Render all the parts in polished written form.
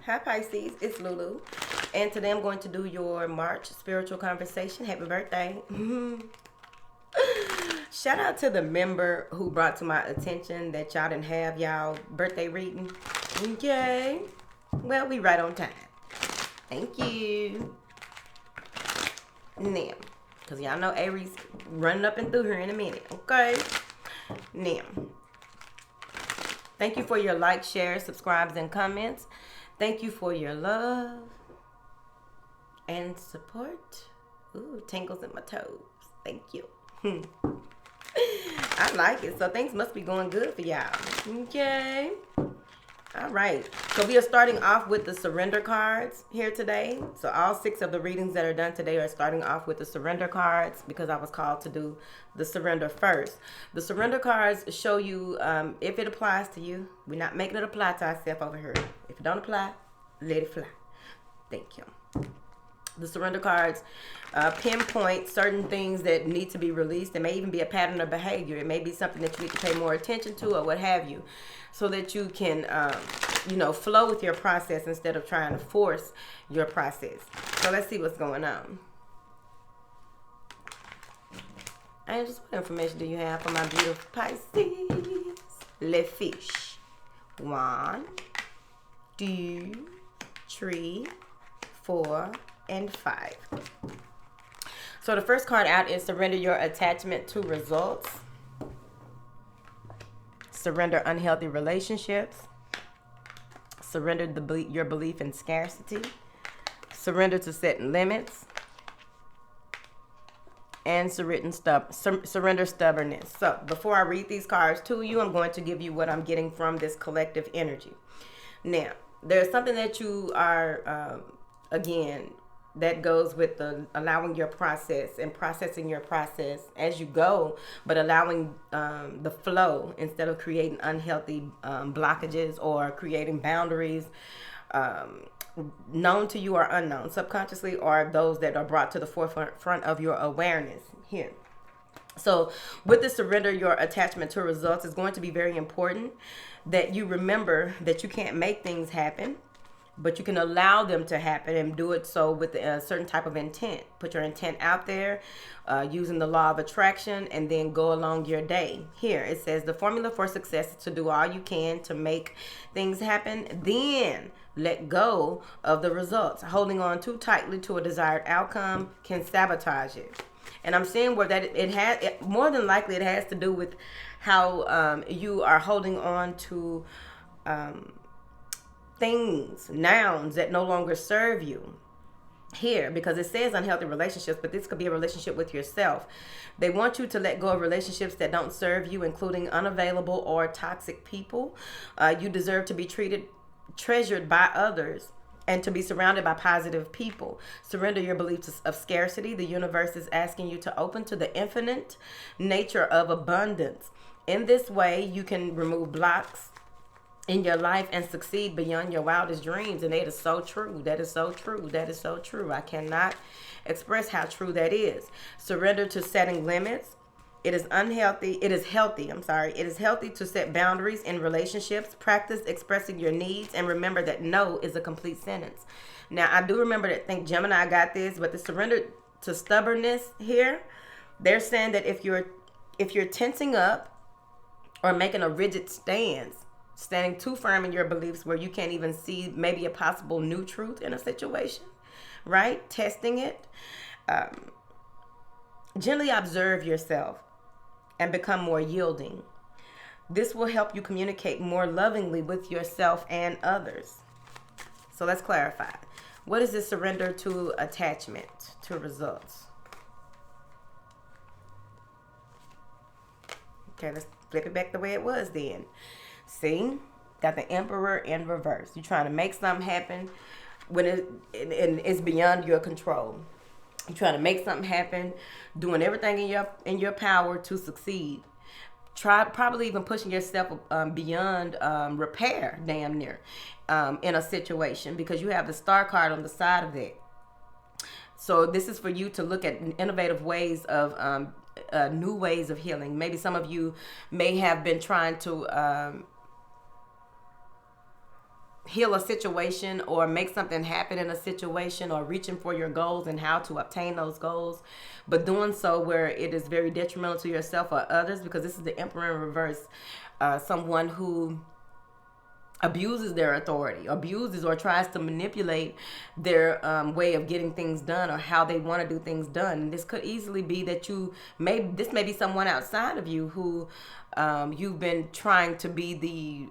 Hi Pisces, it's Lulu. And today I'm going to do your March spiritual conversation. Happy birthday. Shout out to the member who brought to my attention that y'all didn't have y'all birthday reading. Okay. Well, we right on time. Thank you. Now, because y'all know Aries running up and through here in a minute. Okay. Now, thank you for your likes, shares, subscribes, and comments. Thank you for your love and support. Ooh, tingles in my toes. Thank you. I like it. So things must be going good for y'all. Okay. All right. So we are starting off with the surrender cards here today. So all 6 of the readings that are done today are starting off with the surrender cards because I was called to do the surrender first. The surrender cards show you if it applies to you. We're not making it apply to ourselves over here. If it don't apply, let it fly. Thank you. The surrender cards pinpoint certain things that need to be released. It may even be a pattern of behavior. It may be something that you need to pay more attention to or what have you, so that you can, flow with your process instead of trying to force your process. So let's see what's going on. Angels, what information do you have for my beautiful Pisces? Les fiches. 1, 2, 3, 4, and 5. So the first card out is surrender your attachment to results. Surrender unhealthy relationships. Surrender your belief in scarcity. Surrender to setting limits. And surrender stubbornness. So before I read these cards to you, I'm going to give you what I'm getting from this collective energy. Now, there's something that you are, again, that goes with the allowing your process and processing your process as you go, but allowing the flow instead of creating unhealthy blockages or creating boundaries, known to you or unknown, subconsciously, or those that are brought to the forefront of your awareness here. So with the surrender your attachment to results, is going to be very important that you remember that you can't make things happen, but you can allow them to happen and do it so with a certain type of intent. Put your intent out there using the law of attraction and then go along your day. Here it says the formula for success is to do all you can to make things happen, then let go of the results. Holding on too tightly to a desired outcome can sabotage it. And I'm seeing where that more than likely it has to do with how you are holding on to things, nouns that no longer serve you here, because it says unhealthy relationships, but this could be a relationship with yourself. They want you to let go of relationships that don't serve you, including unavailable or toxic people. You deserve to be treasured by others and to be surrounded by positive people. Surrender your beliefs of scarcity. The universe is asking you to open to the infinite nature of abundance. In this way, you can remove blocks in your life and succeed beyond your wildest dreams. And that is so true. That is so true. That is so true. I cannot express how true that is. Surrender to setting limits. It is healthy to set boundaries in relationships. Practice expressing your needs and remember that no is a complete sentence. Now, I do remember that, think Gemini got this, but the surrender to stubbornness here, they're saying that if you're tensing up or making a rigid stance, standing too firm in your beliefs where you can't even see maybe a possible new truth in a situation, right? Testing it. Gently observe yourself and become more yielding. This will help you communicate more lovingly with yourself and others. So let's clarify. What is this surrender to attachment to results? Okay, let's flip it back the way it was then. See, got the Emperor in reverse. You're trying to make something happen when it's beyond your control. You're trying to make something happen, doing everything in your power to succeed. Probably even pushing yourself beyond repair, damn near, in a situation, because you have the Star card on the side of that. So this is for you to look at innovative ways of new ways of healing. Maybe some of you may have been trying to heal a situation or make something happen in a situation, or reaching for your goals and how to obtain those goals, but doing so where it is very detrimental to yourself or others, because this is the Emperor in reverse. Someone who abuses their authority, abuses or tries to manipulate their way of getting things done or how they want to do things done. And this could easily be that this may be someone outside of you who you've been trying to be the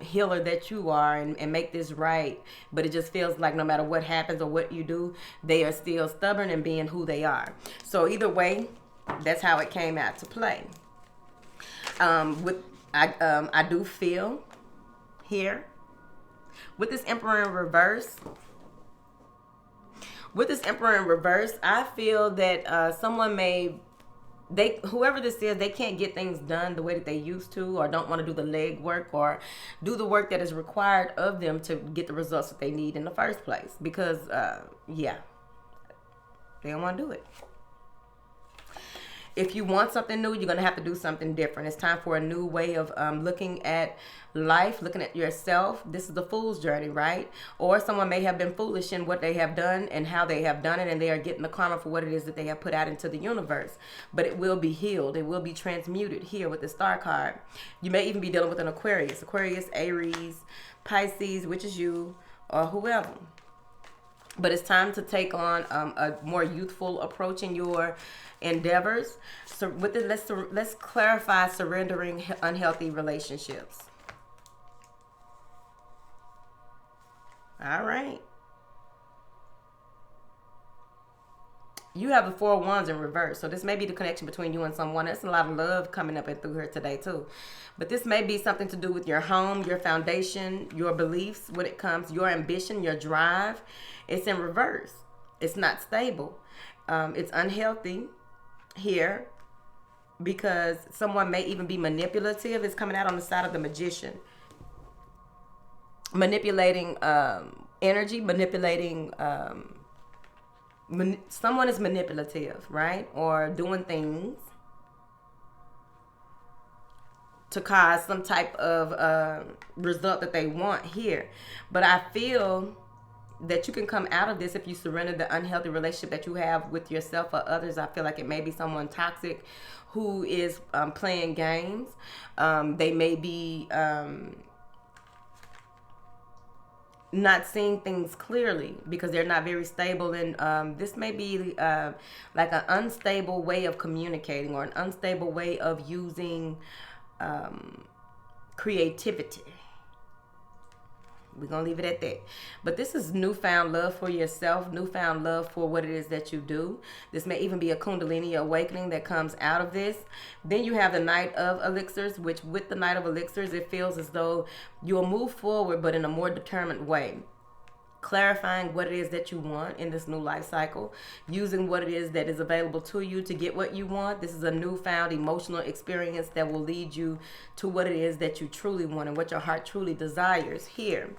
healer that you are and make this right, but it just feels like no matter what happens or what you do, they are still stubborn in being who they are. So either way, that's how it came out to play. I do feel here with this Emperor in reverse. With this Emperor in reverse, I feel that someone whoever this is, they can't get things done the way that they used to, or don't want to do the leg work or do the work that is required of them to get the results that they need in the first place. Because, they don't want to do it. If you want something new, you're going to have to do something different. It's time for a new way of looking at life, looking at yourself. This is the fool's journey, right? Or someone may have been foolish in what they have done and how they have done it, and they are getting the karma for what it is that they have put out into the universe. But it will be healed. It will be transmuted here with the Star card. You may even be dealing with an Aquarius, Aries, Pisces, which is you, or whoever. But it's time to take on a more youthful approach in your endeavors. So with it, let's clarify surrendering unhealthy relationships. All right. You have the 4 of Wands in reverse. So this may be the connection between you and someone. There's a lot of love coming up and through here today too. But this may be something to do with your home, your foundation, your beliefs when it comes, your ambition, your drive. It's in reverse. It's not stable. It's unhealthy here because someone may even be manipulative. It's coming out on the side of the Magician. Manipulating energy, manipulating... someone is manipulative, right? Or doing things to cause some type of result that they want here. But I feel that you can come out of this if you surrender the unhealthy relationship that you have with yourself or others. I feel like it may be someone toxic who is playing games. They may be not seeing things clearly because they're not very stable, and this may be like an unstable way of communicating or an unstable way of using creativity. We're going to leave it at that. But this is newfound love for yourself, newfound love for what it is that you do. This may even be a Kundalini awakening that comes out of this. Then you have the Knight of Elixirs, which with the Knight of Elixirs, it feels as though you'll move forward, but in a more determined way. Clarifying what it is that you want in this new life cycle, using what it is that is available to you to get what you want. This is a newfound emotional experience that will lead you to what it is that you truly want and what your heart truly desires here.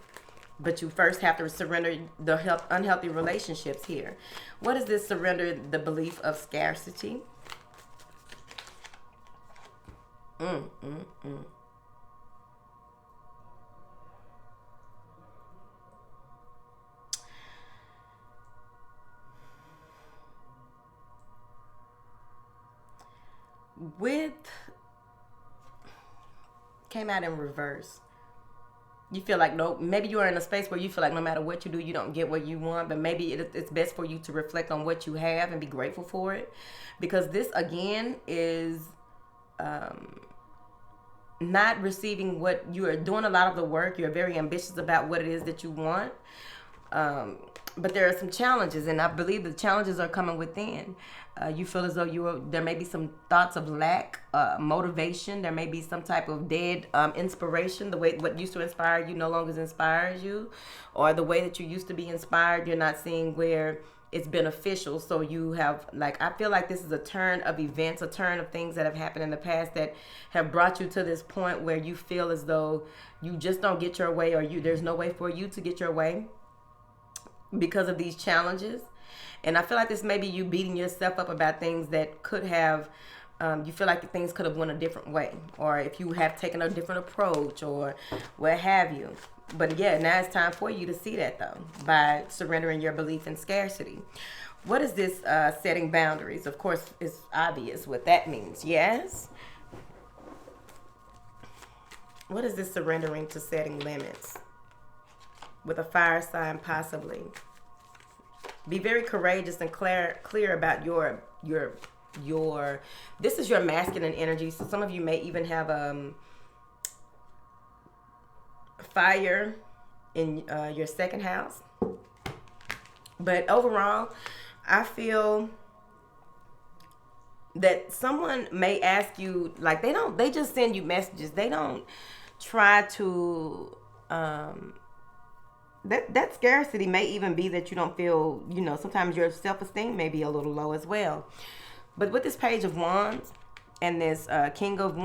But you first have to surrender the unhealthy relationships here. What is this? Surrender the belief of scarcity. Came out in reverse. You feel like maybe you are in a space where you feel like no matter what you do, you don't get what you want, but maybe it's best for you to reflect on what you have and be grateful for it, because this again is not receiving what you are doing. A lot of the work, you're very ambitious about what it is that you want, but there are some challenges, and I believe the challenges are coming within. You feel as though there may be some thoughts of lack, motivation. There may be some type of dead inspiration. What used to inspire you no longer inspires you, or the way that you used to be inspired, you're not seeing where it's beneficial. So you have, I feel like this is a turn of events, a turn of things that have happened in the past that have brought you to this point where you feel as though you just don't get your way, or there's no way for you to get your way because of these challenges. And I feel like this may be you beating yourself up about things that could have, you feel like things could have went a different way, or if you have taken a different approach or what have you. But yeah, now it's time for you to see that though, by surrendering your belief in scarcity. What is this setting boundaries? Of course, it's obvious what that means. Yes. What is this surrendering to setting limits? With a fire sign, possibly. Be very courageous and clear about your. This is your masculine energy. So some of you may even have fire in your second house. But overall, I feel that someone may ask you, like, they just send you messages. They don't try to, that scarcity may even be that you don't feel, sometimes your self-esteem may be a little low as well. But with this Page of Wands and this King of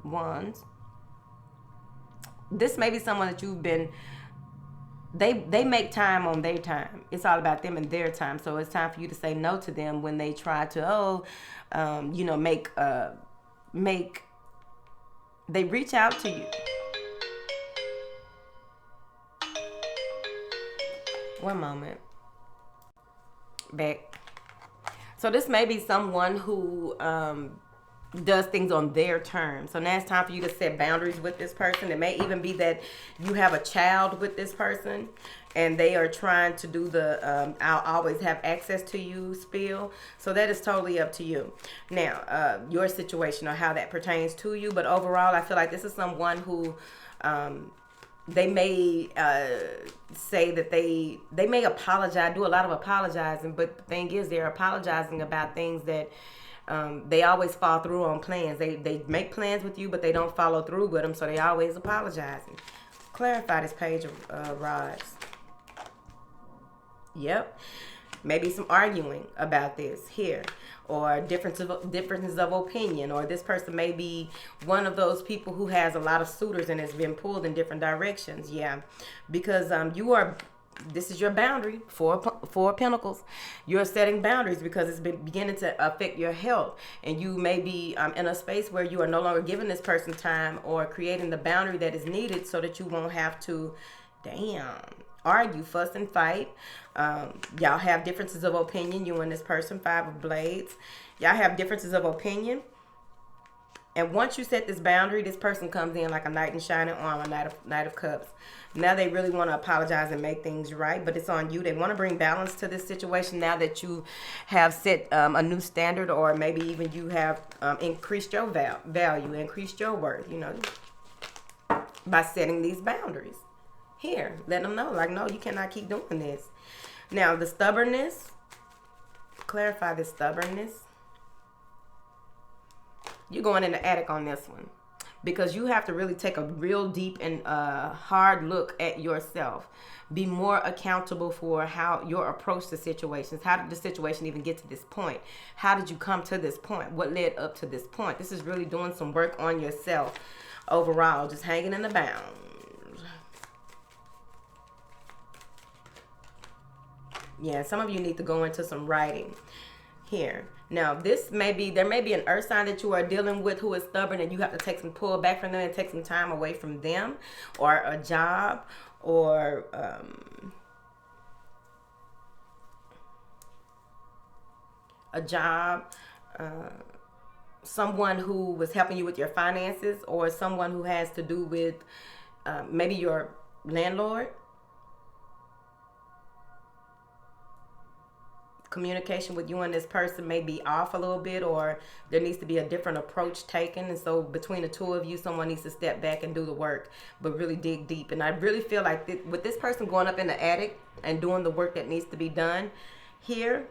Wands, this may be someone that you've been, they make time on their time. It's all about them and their time. So it's time for you to say no to them when they try to, they reach out to you. One moment. Back. So this may be someone who does things on their terms. So now it's time for you to set boundaries with this person. It may even be that you have a child with this person and they are trying to do the I'll always have access to you spiel. So that is totally up to you. Now, your situation or how that pertains to you. But overall, I feel like this is someone who they may say that they may apologize, do a lot of apologizing. But the thing is, they're apologizing about things that they always fall through on plans. They make plans with you, but they don't follow through with them, so they always apologizing. Clarify this Page of Rods. Yep. Maybe some arguing about this here, or differences of opinion, or this person may be one of those people who has a lot of suitors and has been pulled in different directions. Yeah, because this is your boundary. Four of Pentacles. You're setting boundaries because it's been beginning to affect your health, and you may be in a space where you are no longer giving this person time or creating the boundary that is needed so that you won't have to, argue, fuss, and fight. Y'all have differences of opinion. You and this person. 5 of Blades. Y'all have differences of opinion. And once you set this boundary, this person comes in like a knight in shining armor, Knight of Cups. Now they really want to apologize and make things right, but it's on you. They want to bring balance to this situation now that you have set a new standard, or maybe even you have increased your value, increased your worth, by setting these boundaries. Here, let them know, like, no, you cannot keep doing this. Now, the stubbornness, clarify this stubbornness. You're going in the attic on this one, because you have to really take a real deep and hard look at yourself. Be more accountable for how your approach to situations. How did the situation even get to this point? How did you come to this point? What led up to this point? This is really doing some work on yourself overall, just hanging in the bounds. Yeah, some of you need to go into some writing here. Now, there may be an earth sign that you are dealing with who is stubborn, and you have to pull back from them and take some time away from them, or a job, or someone who was helping you with your finances, or someone who has to do with maybe your landlord. Communication with you and this person may be off a little bit, or there needs to be a different approach taken. And so between the two of you, someone needs to step back and do the work, but really dig deep. And I really feel like with this person going up in the attic and doing the work that needs to be done here,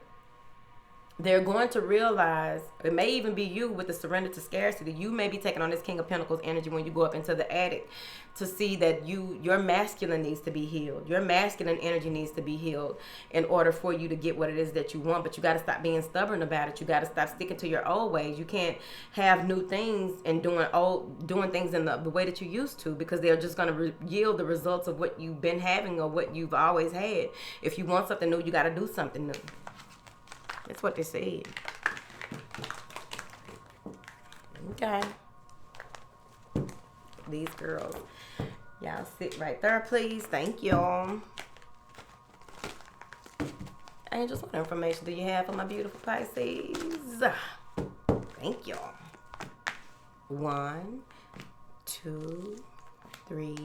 they're going to realize, it may even be you with the surrender to scarcity. You may be taking on this King of Pentacles energy when you go up into the attic, to see that your masculine needs to be healed. Your masculine energy needs to be healed in order for you to get what it is that you want. But you got to stop being stubborn about it. You got to stop sticking to your old ways. You can't have new things and doing things in the way that you used to, because they're just going to yield the results of what you've been having or what you've always had. If you want something new, you got to do something new. That's what they said. Okay. these girls. Y'all sit right there, please. Thank y'all. Angels, what information do you have for my beautiful Pisces? Thank y'all. 1, 2, 3,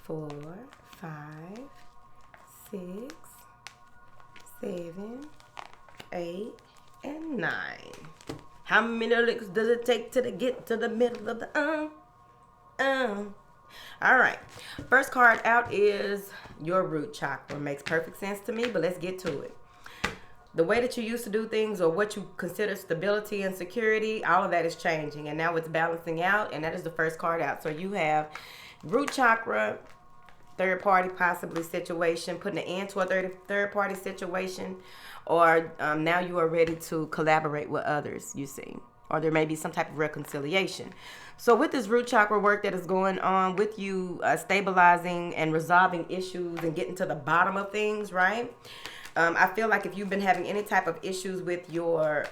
4, 5, 6, 7, 8, and 9. How many licks does it take to get to the middle of the All right. First card out is your root chakra. Makes perfect sense to me, but let's get to it. The way that you used to do things, or what you consider stability and security, all of that is changing, and now it's balancing out, and that is the first card out. So you have root chakra, third party possibly situation, putting an end to a third party situation, or now you are ready to collaborate with others, you see, or there may be some type of reconciliation. So with this root chakra work that is going on with you, stabilizing and resolving issues and getting to the bottom of things, right? I feel like if you've been having any type of issues with your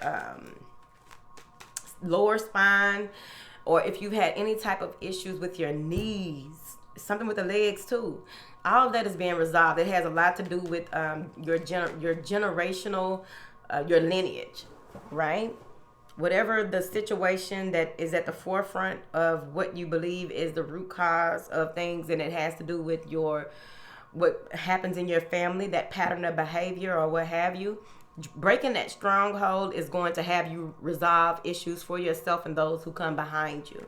lower spine, or if you've had any type of issues with your knees, something with the legs too, all of that is being resolved. It has a lot to do with your generational, your lineage, right? Whatever the situation that is at the forefront of what you believe is the root cause of things, and it has to do with what happens in your family, that pattern of behavior or what have you. Breaking that stronghold is going to have you resolve issues for yourself and those who come behind you.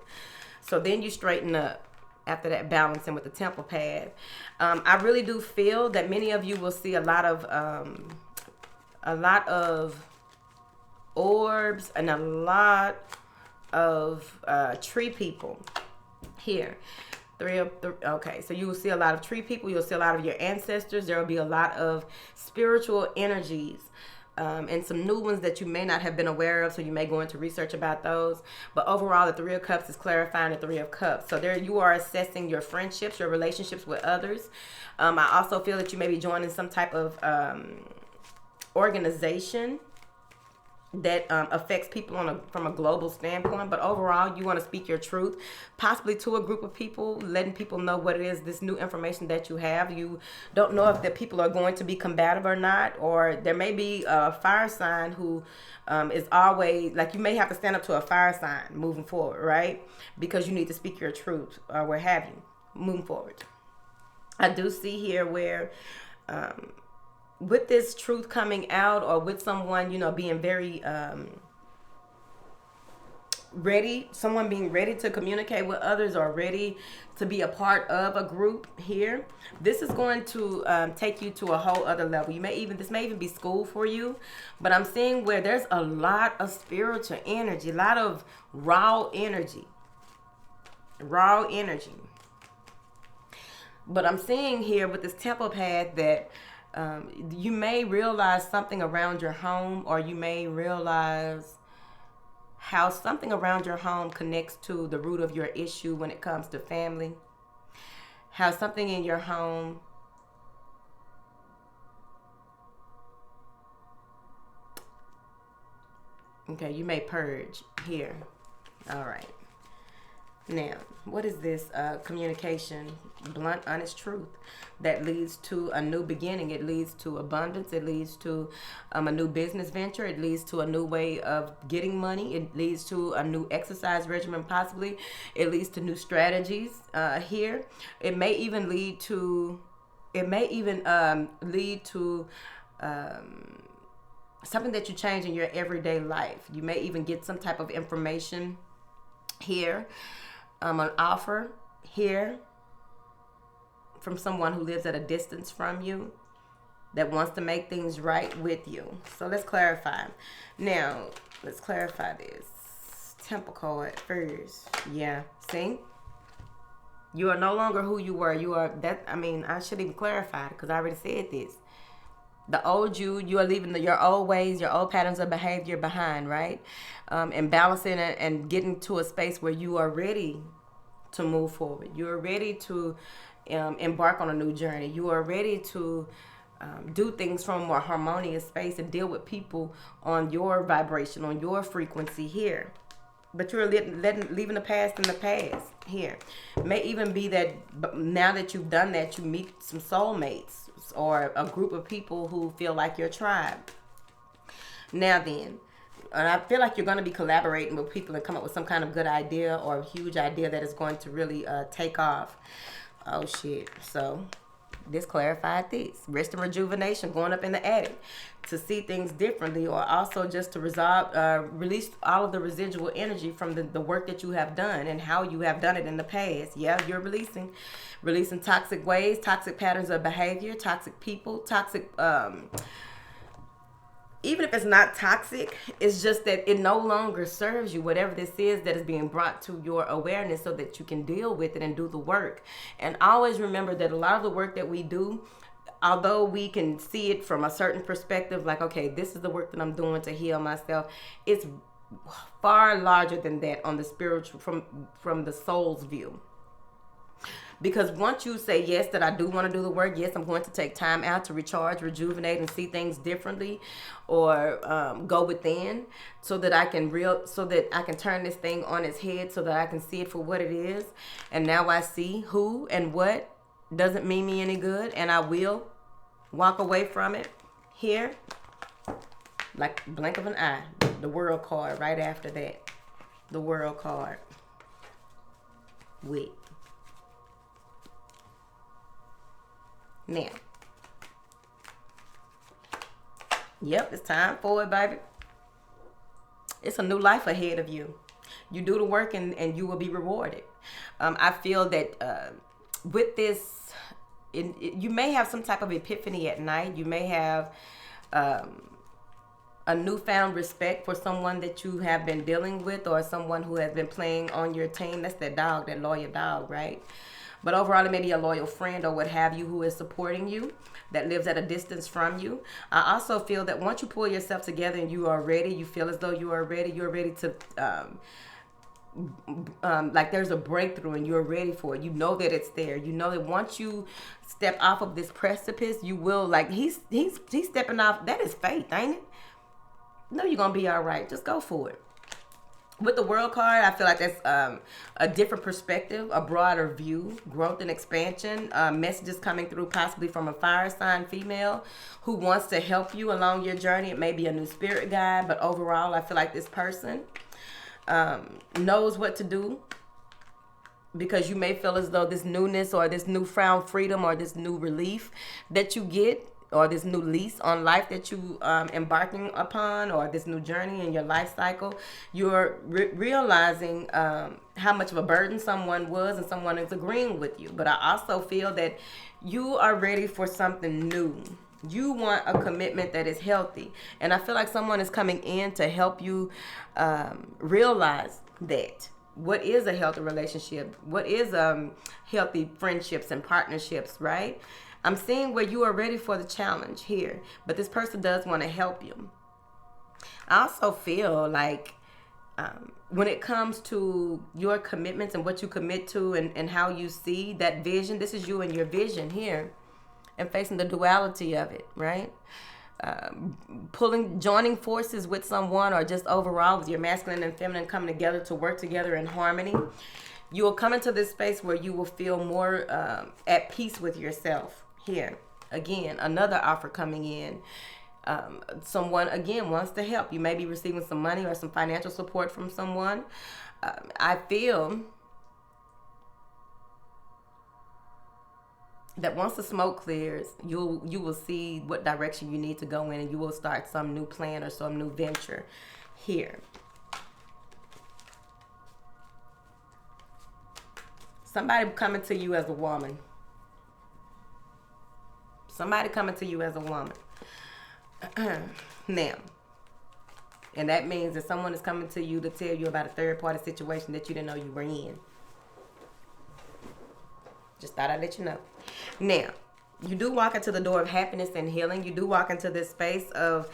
So then you straighten up after that balancing with the temple pad. I really do feel that many of you will see a lot of orbs and a lot of tree people here. Okay, so you will see a lot of tree people. You'll see a lot of your ancestors. There will be a lot of spiritual energies and some new ones that you may not have been aware of, so you may go into research about those. But overall, the Three of Cups is clarifying the Three of Cups. So there you are assessing your friendships, your relationships with others. I also feel that you may be joining some type of organization that affects people from a global standpoint. But overall, you want to speak your truth, possibly to a group of people, letting people know what it is, this new information that you have. You don't know if the people are going to be combative or not, or there may be a fire sign who is always, like, you may have to stand up to a fire sign moving forward, right? Because you need to speak your truth, or what have you, moving forward. I do see here where with this truth coming out, or with someone, being very ready, someone being ready to communicate with others, or ready to be a part of a group here, this is going to take you to a whole other level. This may even be school for you, but I'm seeing where there's a lot of spiritual energy, a lot of raw energy. But I'm seeing here with this temple pad that you may realize something around your home, or you may realize how something around your home connects to the root of your issue when it comes to family. How something in your home okay, you may purge here. All right. Now, what is this communication? Blunt, honest truth that leads to a new beginning. It leads to abundance. It leads to a new business venture. It leads to a new way of getting money. It leads to a new exercise regimen, possibly. It leads to new strategies here. It may even lead to something that you change in your everyday life. You may even get some type of information here. An offer here from someone who lives at a distance from you that wants to make things right with you. So let's clarify. Now, let's clarify this. Temple card first. Yeah, see? You are no longer who you were. I should even clarify because I already said this. The old you are leaving your old ways, your old patterns of behavior behind, right? And balancing it and getting to a space where you are ready to move forward. You are ready to embark on a new journey. You are ready to do things from a more harmonious space and deal with people on your vibration, on your frequency here. But you're leaving the past in the past here. May even be that now that you've done that, you meet some soulmates or a group of people who feel like your tribe. Now then, and I feel like you're going to be collaborating with people and come up with some kind of good idea or a huge idea that is going to really take off. Oh, shit. So this clarified this. Rest and rejuvenation, going up in the attic to see things differently, or also just to release all of the residual energy from the work that you have done and how you have done it in the past. Yeah, you're releasing toxic ways, toxic patterns of behavior, toxic people, toxic even if it's not toxic, it's just that it no longer serves you, whatever this is that is being brought to your awareness so that you can deal with it and do the work. And always remember that a lot of the work that we do, although we can see it from a certain perspective, like, okay, this is the work that I'm doing to heal myself, it's far larger than that on the spiritual, from the soul's view. Because once you say, yes, that I do want to do the work, yes, I'm going to take time out to recharge, rejuvenate, and see things differently, or go within, so that I can turn this thing on its head, so that I can see it for what it is. And now I see who and what doesn't mean me any good, and I will walk away from it. Here, like blink of an eye, the World card right after that. The World card. Wait. Now, yep, it's time for it, baby. It's a new life ahead of you. You do the work and you will be rewarded. I feel that with this, you may have some type of epiphany at night. You may have a newfound respect for someone that you have been dealing with, or someone who has been playing on your team. That's that dog, that loyal dog, right? But overall, it may be a loyal friend or what have you who is supporting you, that lives at a distance from you. I also feel that once you pull yourself together and you are ready, you feel as though you're ready to, like there's a breakthrough and you're ready for it. You know that it's there. You know that once you step off of this precipice, you will, like, he's stepping off. That is faith, ain't it? No, you're going to be all right. Just go for it. With the World card, I feel like that's a different perspective, a broader view, growth and expansion, messages coming through possibly from a fire sign female who wants to help you along your journey. It may be a new spirit guide, but overall, I feel like this person knows what to do, because you may feel as though this newness or this newfound freedom or this new relief that you get, or this new lease on life that you embarking upon, or this new journey in your life cycle, you're realizing how much of a burden someone was, and someone is agreeing with you. But I also feel that you are ready for something new. You want a commitment that is healthy. And I feel like someone is coming in to help you realize that. What is a healthy relationship? What is healthy friendships and partnerships, right? I'm seeing where you are ready for the challenge here, but this person does want to help you. I also feel like when it comes to your commitments and what you commit to, and how you see that vision, this is you and your vision here, and facing the duality of it, right? Joining forces with someone, or just overall with your masculine and feminine coming together to work together in harmony. You will come into this space where you will feel more at peace with yourself. Here, again, another offer coming in. Someone, again, wants to help. You may be receiving some money or some financial support from someone. I feel that once the smoke clears, you will see what direction you need to go in, and you will start some new plan or some new venture here. Somebody coming to you as a woman. Somebody coming to you as a woman. Now, and that means that someone is coming to you to tell you about a third-party situation that you didn't know you were in. Just thought I'd let you know. Now, you do walk into the door of happiness and healing. You do walk into this space of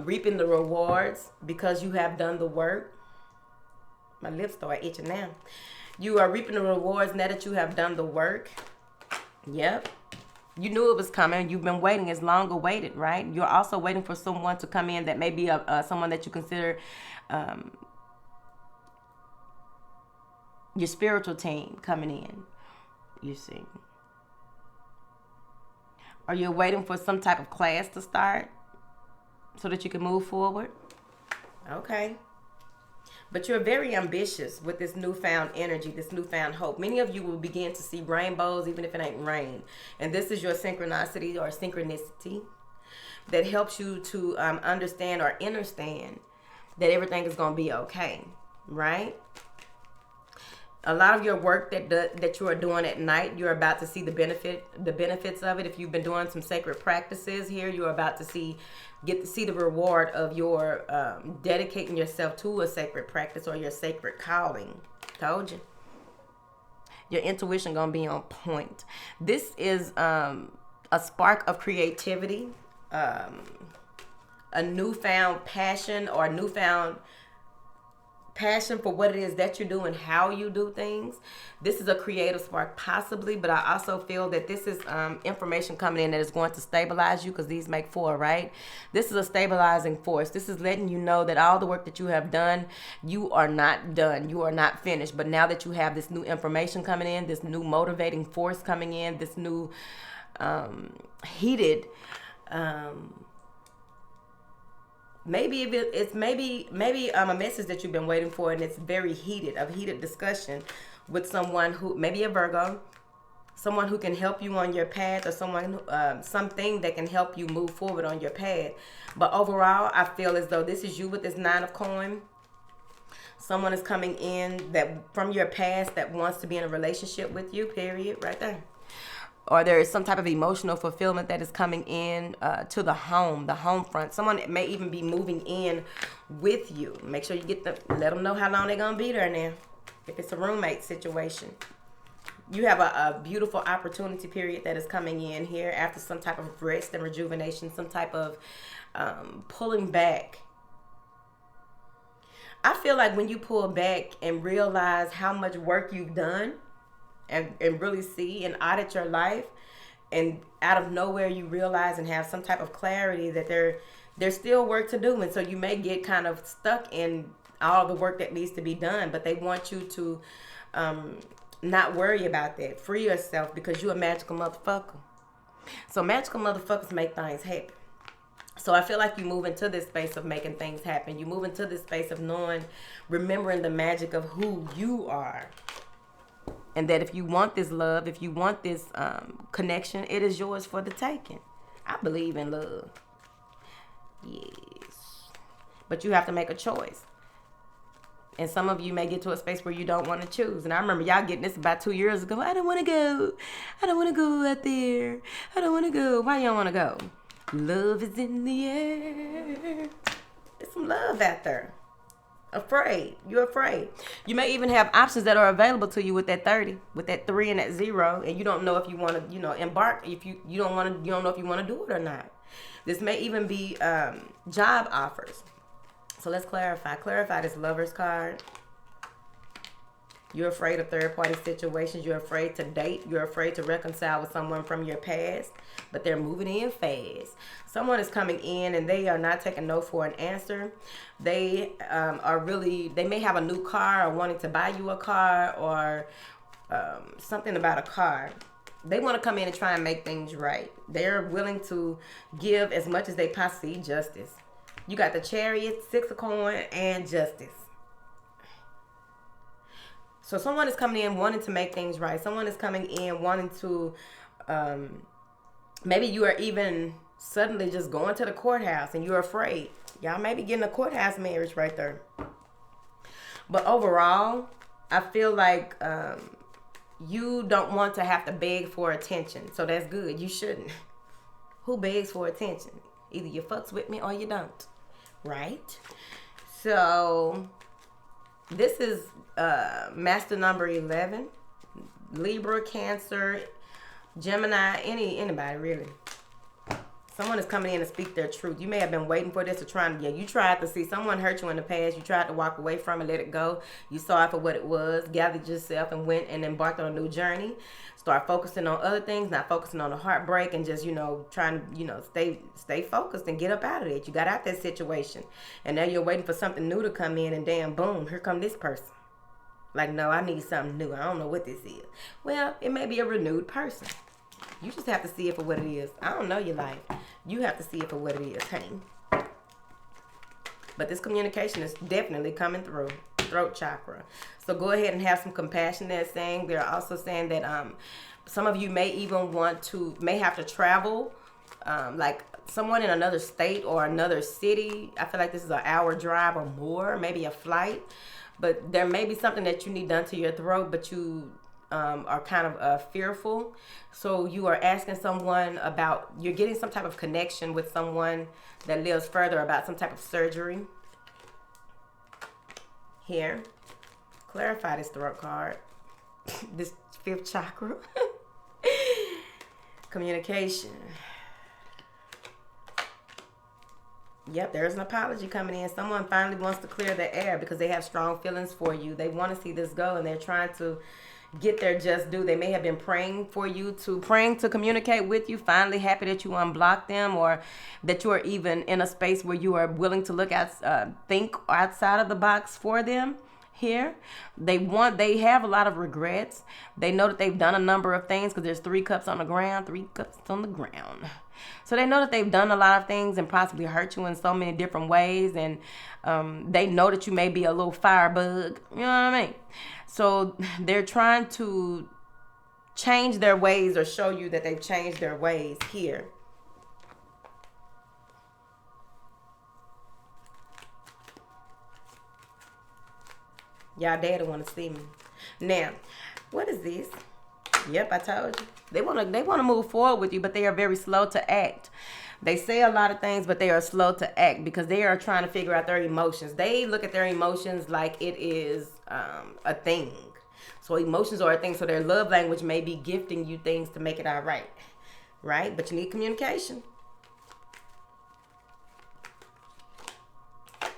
reaping the rewards because you have done the work. My lips start itching now. You are reaping the rewards now that you have done the work. Yep. You knew it was coming. You've been waiting. It's long awaited, right? You're also waiting for someone to come in that may be someone that you consider Your spiritual team coming in, you see. Are you waiting for some type of class to start so that you can move forward? Okay. But you're very ambitious with this newfound energy, this newfound hope. Many of you will begin to see rainbows even if it ain't rain. And this is your synchronicity or synchronicity that helps you to understand or understand that everything is going to be okay, right? A lot of your work that you are doing at night, you're about to see the benefits of it. If you've been doing some sacred practices here, you're about to get to see the reward of your dedicating yourself to a sacred practice or your sacred calling. Told you. Your intuition gonna be on point. This is a spark of creativity, a newfound passion or a newfound passion for what it is that you do and how you do things. This is a creative spark possibly, but I also feel that this is information coming in that is going to stabilize you, because these make 4, right? This is a stabilizing force. This is letting you know that all the work that you have done, you are not done. You are not finished. But now that you have this new information coming in, this new motivating force coming in, this new heated maybe it's maybe a message that you've been waiting for, and it's very heated, a heated discussion with someone who maybe a Virgo, someone who can help you on your path, or someone something that can help you move forward on your path. But overall, I feel as though this is you with this 9 of coins. Someone is coming in that from your past that wants to be in a relationship with you, period, right there. Or there is some type of emotional fulfillment that is coming in to the home front. Someone may even be moving in with you. Make sure you let them know how long they're going to be there now. If it's a roommate situation. You have a beautiful opportunity period that is coming in here after some type of rest and rejuvenation, some type of pulling back. I feel like when you pull back and realize how much work you've done, and really see and audit your life, and out of nowhere you realize and have some type of clarity that there's still work to do, and so you may get kind of stuck in all the work that needs to be done, but they want you to not worry about that. Free yourself, because you're a magical motherfucker. So magical motherfuckers make things happen. So I feel like you move into this space of making things happen. You move into this space of remembering the magic of who you are. And that if you want this love, if you want this connection, it is yours for the taking. I believe in love. Yes. But you have to make a choice. And some of you may get to a space where you don't want to choose. And I remember y'all getting this about 2 years ago. I don't want to go. I don't want to go out there. I don't want to go. Why you don't want to go? Love is in the air. There's some love out there. Afraid. You're afraid. You may even have options that are available to you with that 30, with that 3 and that 0, and you don't know if you want to, embark. If you don't know if you want to do it or not. This may even be job offers. So let's clarify. Clarify this Lover's card. You're afraid of third-party situations. You're afraid to date. You're afraid to reconcile with someone from your past, but they're moving in fast. Someone is coming in and they are not taking no for an answer. They they may have a new car or wanting to buy you a car or something about a car. They want to come in and try and make things right. They're willing to give as much as they possibly justice. You got the Chariot, 6 of coins, and Justice. So someone is coming in wanting to make things right. Someone is coming in wanting to, maybe you are even suddenly just going to the courthouse and you're afraid. Y'all may be getting a courthouse marriage right there. But overall, I feel like you don't want to have to beg for attention. So that's good. You shouldn't. Who begs for attention? Either you fucks with me or you don't. Right? So this is master number 11. Libra, Cancer, Gemini, anybody really. Someone is coming in to speak their truth. You may have been waiting for this or you tried to see someone hurt you in the past. You tried to walk away from it, let it go. You saw it for what it was, gathered yourself and went and embarked on a new journey. Start focusing on other things, not focusing on the heartbreak and just, trying to, stay focused and get up out of it. You got out that situation. And now you're waiting for something new to come in and damn, boom, here come this person. Like, no, I need something new. I don't know what this is. Well, it may be a renewed person. You just have to see it for what it is. I don't know your life. You have to see it for what it is, honey. But this communication is definitely coming through. Throat chakra. So go ahead and have some compassion. They're saying, they're also saying that some of you may even may have to travel, like someone in another state or another city. I feel like this is an hour drive or more, maybe a flight. But there may be something that you need done to your throat, but you are kind of fearful. So you are asking someone about, you're getting some type of connection with someone that lives further about some type of surgery. Here, clarify this throat card. This fifth chakra. Communication. Yep, there's an apology coming in. Someone finally wants to clear the air because they have strong feelings for you. They want to see this go, and they're trying to get their just due. They may have been praying to communicate with you. Finally happy that you unblocked them, or that you are even in a space where you are willing to think outside of the box for them. Here, they have a lot of regrets. They know that they've done a number of things, because there's 3 cups on the ground. So they know that they've done a lot of things and possibly hurt you in so many different ways. And they know that you may be a little firebug. You know what I mean? So they're trying to change their ways, or show you that they've changed their ways here. Y'all daddy want to see me. Now, what is this? Yep, I told you. They want to move forward with you, but they are very slow to act. They say a lot of things, but they are slow to act because they are trying to figure out their emotions. They look at their emotions like it is a thing. So emotions are a thing. So their love language may be gifting you things to make it all right. Right? But you need communication.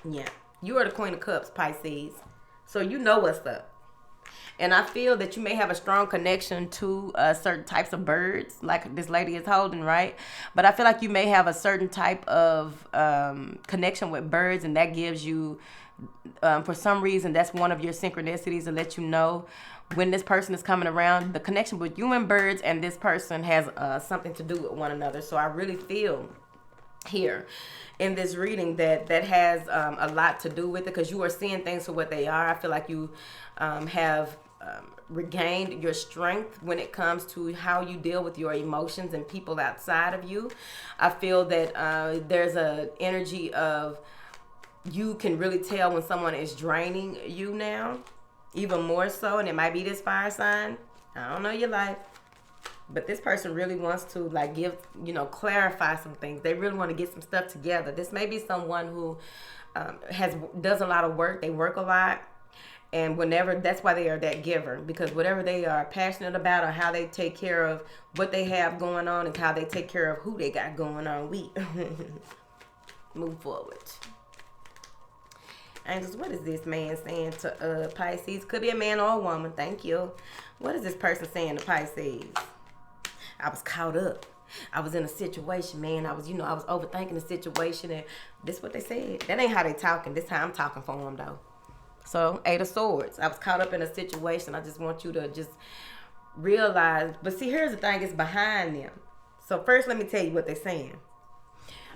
Yeah. You are the Queen of Cups, Pisces. So you know what's up. And I feel that you may have a strong connection to certain types of birds, like this lady is holding, right? But I feel like you may have a certain type of connection with birds, and that gives you, for some reason, that's one of your synchronicities to let you know when this person is coming around. The connection with you and birds and this person has something to do with one another. So I really feel here in this reading that has a lot to do with it, because you are seeing things for what they are. I feel like you have regained your strength when it comes to how you deal with your emotions and people outside of you. I feel that there's an energy of, you can really tell when someone is draining you now, even more so, and it might be this fire sign. I don't know your life. But this person really wants to clarify some things. They really want to get some stuff together. This may be someone who does a lot of work. They work a lot. And that's why they are that giver. Because whatever they are passionate about, or how they take care of what they have going on, and how they take care of who they got going on, we move forward. Angels, what is this man saying to Pisces? Could be a man or a woman. Thank you. What is this person saying to Pisces? I was caught up. I was in a situation, man. I was overthinking the situation, and this is what they said. That ain't how they talking. This how I'm talking for them, though. So, 8 of Swords. I was caught up in a situation. I just want you to just realize. But see, here's the thing. It's behind them. So first, let me tell you what they're saying.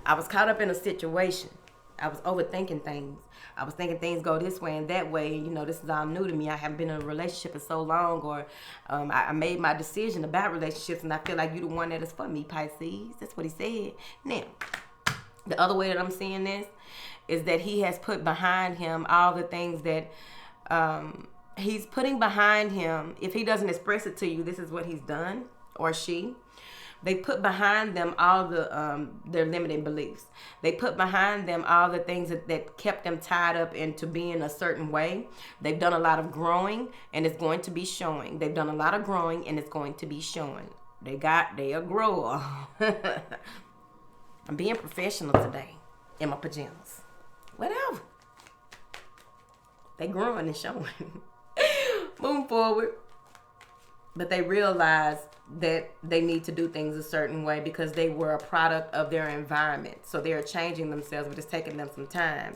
I was caught up in a situation. I was overthinking things. I was thinking things go this way and that way. This is all new to me. I haven't been in a relationship in so long, or I made my decision about relationships, and I feel like you're the one that is for me, Pisces. That's what he said. Now, the other way that I'm seeing this is that he has put behind him all the things that he's putting behind him. If he doesn't express it to you, this is what he's done, or she. They put behind them all their limiting beliefs. They put behind them all the things that kept them tied up into being a certain way. They've done a lot of growing, and it's going to be showing. They've done a lot of growing, and it's going to be showing. They a grower. I'm being professional today in my pajamas. Whatever. They growing and showing. Moving forward. But they realize that they need to do things a certain way because they were a product of their environment. So they're changing themselves, but it's taking them some time.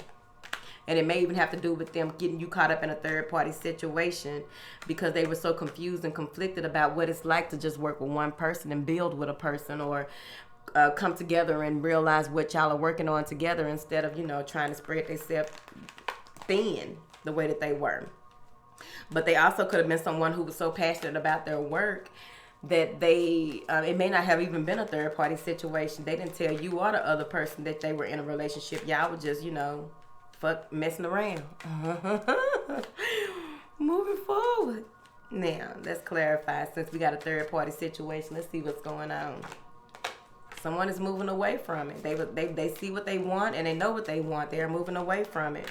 And it may even have to do with them getting you caught up in a third party situation because they were so confused and conflicted about what it's like to just work with one person and build with a person, or come together and realize what y'all are working on together instead of, trying to spread themselves thin the way that they were. But they also could have been someone who was so passionate about their work that they, it may not have even been a third party situation. They didn't tell you or the other person that they were in a relationship. Y'all were just, messing around. Moving forward. Now, let's clarify, since we got a third party situation, let's see what's going on. Someone is moving away from it. They see what they want and they know what they want. They're moving away from it.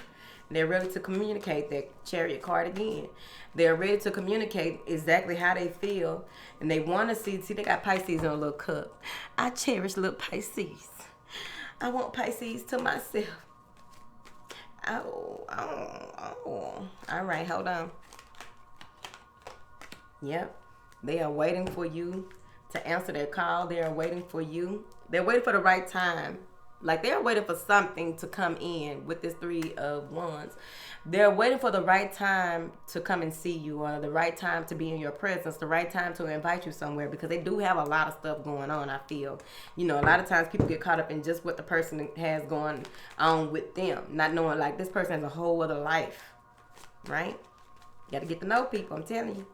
They're ready to communicate. That Chariot card again. They're ready to communicate exactly how they feel. And they want to see, they got Pisces in a little cup. I cherish little Pisces. I want Pisces to myself. Oh. All right, hold on. Yep. They are waiting for you to answer their call. They are waiting for you. They're waiting for the right time. Like, they're waiting for something to come in with this 3 of Wands. They're waiting for the right time to come and see you, or the right time to be in your presence, the right time to invite you somewhere, because they do have a lot of stuff going on, I feel. A lot of times people get caught up in just what the person has going on with them, not knowing, like, this person has a whole other life, right? You got to get to know people, I'm telling you.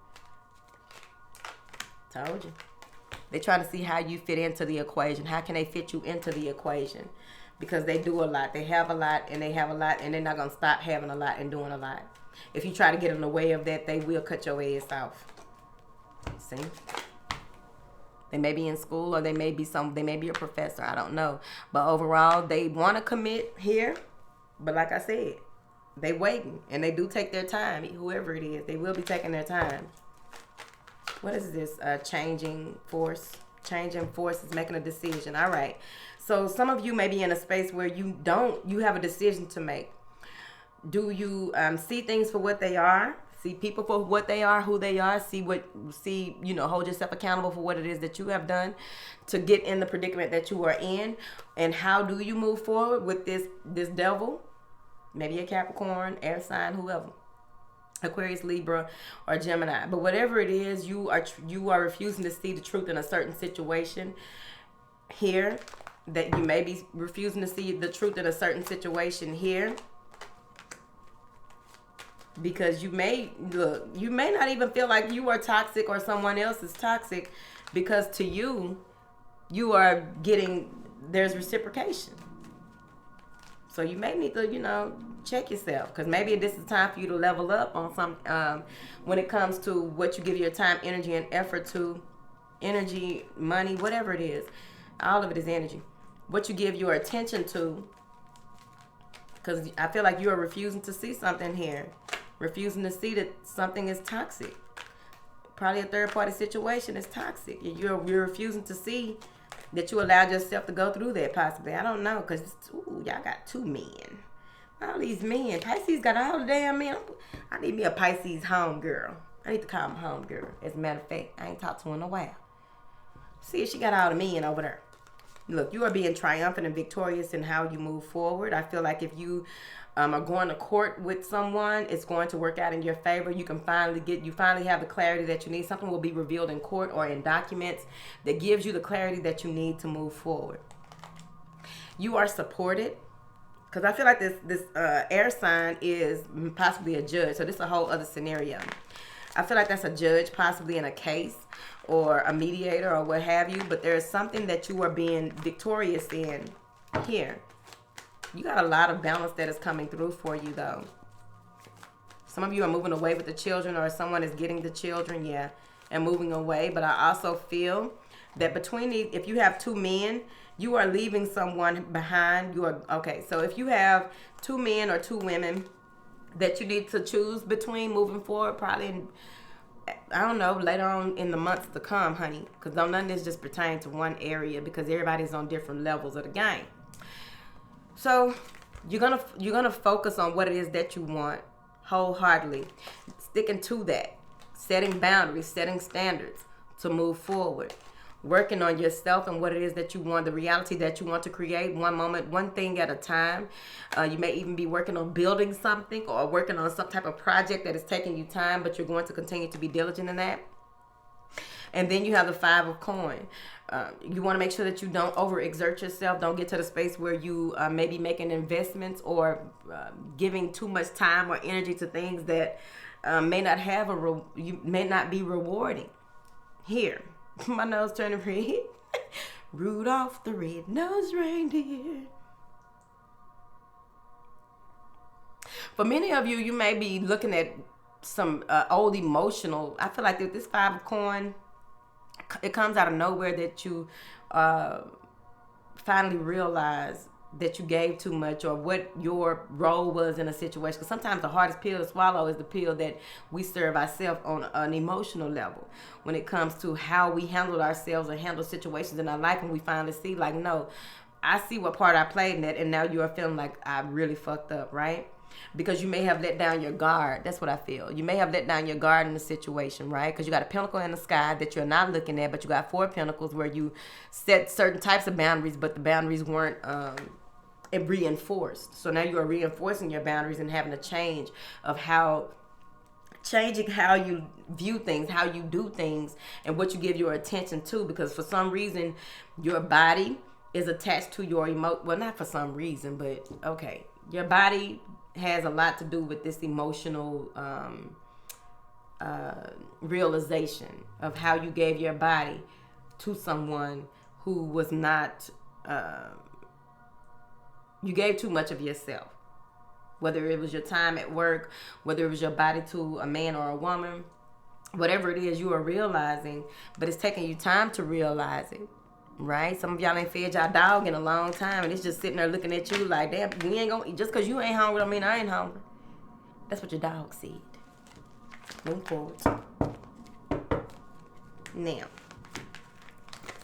Told you. They're trying to see how you fit into the equation. How can they fit you into the equation? Because they do a lot. They have a lot, and they have a lot, and they're not going to stop having a lot and doing a lot. If you try to get in the way of that, they will cut your ass off. See? They may be in school, or they may be a professor. I don't know. But overall, they want to commit here. But like I said, they waiting, and they do take their time. Whoever it is, they will be taking their time. What is this? Changing force. Changing force is making a decision. All right. So some of you may be in a space where you have a decision to make. Do you see things for what they are? See people for what they are, who they are. Hold yourself accountable for what it is that you have done to get in the predicament that you are in. And how do you move forward with this devil? Maybe a Capricorn, air sign, whoever. Aquarius, Libra, or Gemini. But whatever it is, you are refusing to see the truth in a certain situation here. That you may be refusing to see the truth in a certain situation here. Because you may not even feel like you are toxic or someone else is toxic, because to you are there's reciprocation. So you may need to, check yourself, because maybe this is time for you to level up on some, when it comes to what you give your time, energy, and effort to. Energy, money, whatever it is. All of it is energy. What you give your attention to, because I feel like you are refusing to see something here. Refusing to see that something is toxic. Probably a third-party situation is toxic. You're refusing to see that you allowed yourself to go through that, possibly. I don't know, because y'all got 2 men. All these men. Pisces got all the damn men. I need me a Pisces home girl. I need to call him home girl. As a matter of fact, I ain't talked to her in a while. See if she got all the men over there. Look, you are being triumphant and victorious in how you move forward. I feel like if you are going to court with someone, it's going to work out in your favor. You finally have the clarity that you need. Something will be revealed in court or in documents that gives you the clarity that you need to move forward. You are supported, because I feel like this air sign is possibly a judge. So this is a whole other scenario. I feel like that's a judge possibly in a case, or a mediator, or what have you. But there's something that you are being victorious in here. You got a lot of balance that is coming through for you, though. Some of you are moving away with the children, or someone is getting the children, and moving away. But I also feel that if you have 2 men, you are leaving someone behind. So if you have 2 men or 2 women that you need to choose between moving forward, probably I don't know, later on in the months to come, honey. Because none of this just pertains to one area, because everybody's on different levels of the game. So you're gonna focus on what it is that you want wholeheartedly, sticking to that, setting boundaries, setting standards to move forward. working on yourself and what it is that you want, the reality that you want to create, one moment, one thing at a time. You may even be working on building something or working on some type of project that is taking you time, but you're going to continue to be diligent in that. And then you have the 5 of coin. You want to make sure that you don't overexert yourself. Don't get to the space where you may be making investments or giving too much time or energy to things that may not have you may not be rewarding. Here, my nose turning red. Rudolph the red-nosed reindeer. For many of you, you may be looking at some old emotional. I feel like this 5 of coin, it comes out of nowhere that you finally realize that you gave too much or what your role was in a situation. Because sometimes the hardest pill to swallow is the pill that we serve ourselves on an emotional level when it comes to how we handle ourselves or handle situations in our life. And we finally see, like, no, I see what part I played in that, and now you're feeling like I really fucked up, right? Because you may have let down your guard. That's what I feel. You may have let down your guard in the situation, right? Because you got a pentacle in the sky that you're not looking at, but you got 4 pentacles where you set certain types of boundaries, but the boundaries weren't reinforced. So now you are reinforcing your boundaries and having a change of changing how you view things, how you do things, and what you give your attention to. Because for some reason, your body is attached to your well, not for some reason, but okay. Your body has a lot to do with this emotional realization of how you gave your body to someone who was not, you gave too much of yourself. Whether it was your time at work, whether it was your body to a man or a woman, whatever it is, you are realizing, but it's taking you time to realize it. Right? Some of y'all ain't fed y'all dog in a long time, and it's just sitting there looking at you like, damn, we ain't gonna eat. Just because you ain't hungry don't mean I ain't hungry. That's what your dog said. Move forward. Now,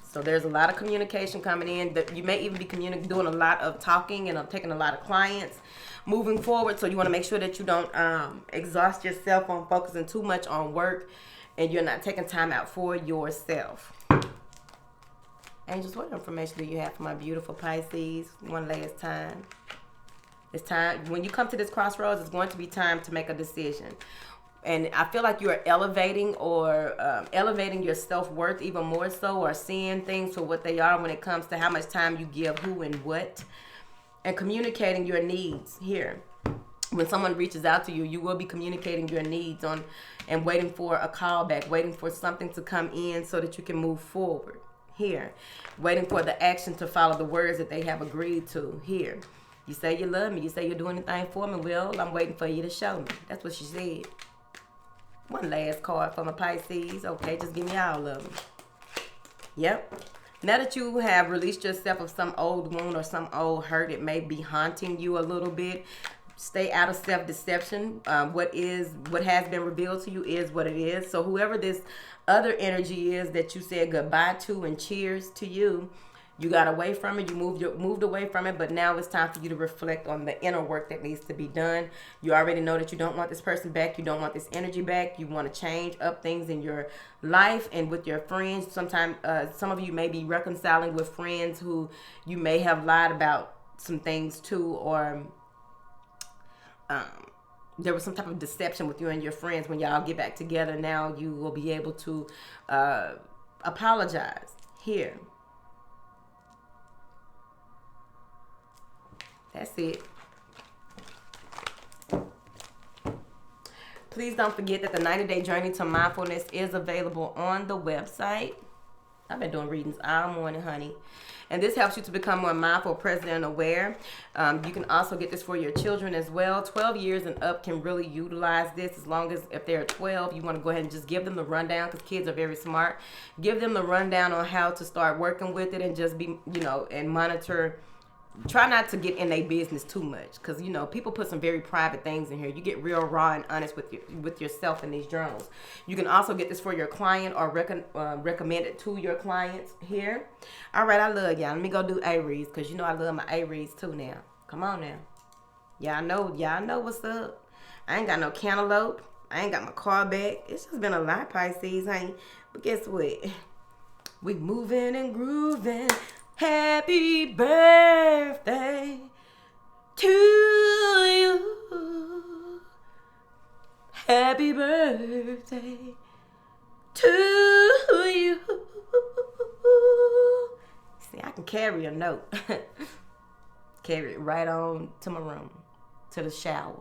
so there's a lot of communication coming in. That you may even be doing a lot of talking and taking a lot of clients moving forward. So you want to make sure that you don't exhaust yourself on focusing too much on work, and you're not taking time out for yourself. Angels, what information do you have for my beautiful Pisces? One last time. It's time. When you come to this crossroads, it's going to be time to make a decision. And I feel like you are elevating or elevating your self-worth even more so, or seeing things for what they are when it comes to how much time you give who and what. And communicating your needs here. When someone reaches out to you, you will be communicating your needs and waiting for a call back, waiting for something to come in so that you can move forward. Here, waiting for the action to follow the words that they have agreed to. Here, you say you love me, you say you'll do anything for me. Well, I'm waiting for you to show me. That's what she said. One last card for my Pisces. Okay, just give me all of them. Yep. Now that you have released yourself of some old wound or some old hurt, it may be haunting you a little bit. Stay out of self-deception. What has been revealed to you is what it is. So whoever this other energy is that you said goodbye to and cheers to you, you got away from it. You moved away from it, but now it's time for you to reflect on the inner work that needs to be done. You already know that you don't want this person back. You don't want this energy back. You want to change up things in your life and with your friends. Sometimes some of you may be reconciling with friends who you may have lied about some things to, or there was some type of deception with you and your friends. When y'all get back together, now you will be able to apologize. Here. That's it. Please don't forget that the 90-day journey to mindfulness is available on the website. I've been doing readings all morning, honey. And this helps you to become more mindful, present, and aware. You can also get this for your children as well. 12 years and up can really utilize this, as long as if they're 12, you want to go ahead and just give them the rundown, because kids are very smart. Give them the rundown on how to start working with it, and just be, and monitor. Try not to get in their business too much, because people put some very private things in here. You get real raw and honest with yourself in these journals. You can also get this for your client or recommend it to your clients here. All right, I love y'all. Let me go do A-reads, because I love my A-reads too now. Come on now. Y'all know what's up. I ain't got no cantaloupe. I ain't got my car back. It's just been a lot, Pisces, honey. But guess what? We moving and grooving. Happy birthday to you. Happy birthday to you. See, I can carry a note. Carry it right on to my room, to the shower.